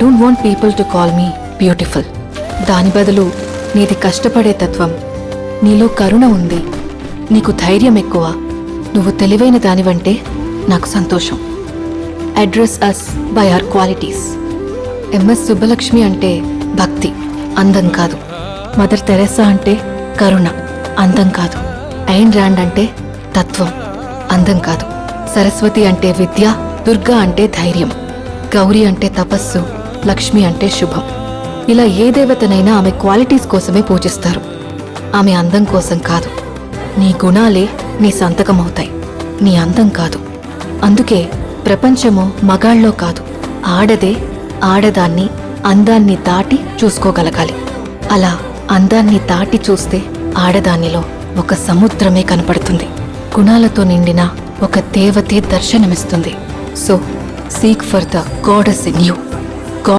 Don't want people to call me beautiful. దాని బదులు నీది కష్టపడే తత్వం, నీలో కరుణ ఉంది, నీకు ధైర్యం ఎక్కువ, నువ్వు తెలివైన దానివంటే నాకు సంతోషం. Address us by our qualities. MS Subbulakshmi అంటే భక్తి, అందం కాదు. మదర్ తెరెసా అంటే కరుణ, అందం కాదు. ఐన్ ర్యాండ్ అంటే తత్వం, అందం కాదు. సరస్వతి అంటే విద్య, దుర్గా అంటే ధైర్యం, గౌరీ అంటే తపస్సు, లక్ష్మి అంటే శుభం. ఇలా ఏ దేవతనైనా ఆమె క్వాలిటీస్ కోసమే పూజిస్తారు, ఆమె అందం కోసం కాదు. నీ గుణాలే నీ సంతకం అవుతాయి, నీ అందం కాదు. అందుకే ప్రపంచము మగాళ్ళలో కాదు, ఆడదే ఆడదాన్ని అందాన్ని దాటి చూసుకోగలగాలి. అలా అందాన్ని దాటి చూస్తే ఆడదానిలో ఒక సముద్రమే కనపడుతుంది, గుణాలతో నిండిన ఒక దేవతే దర్శనమిస్తుంది. So seek for the goddess in you.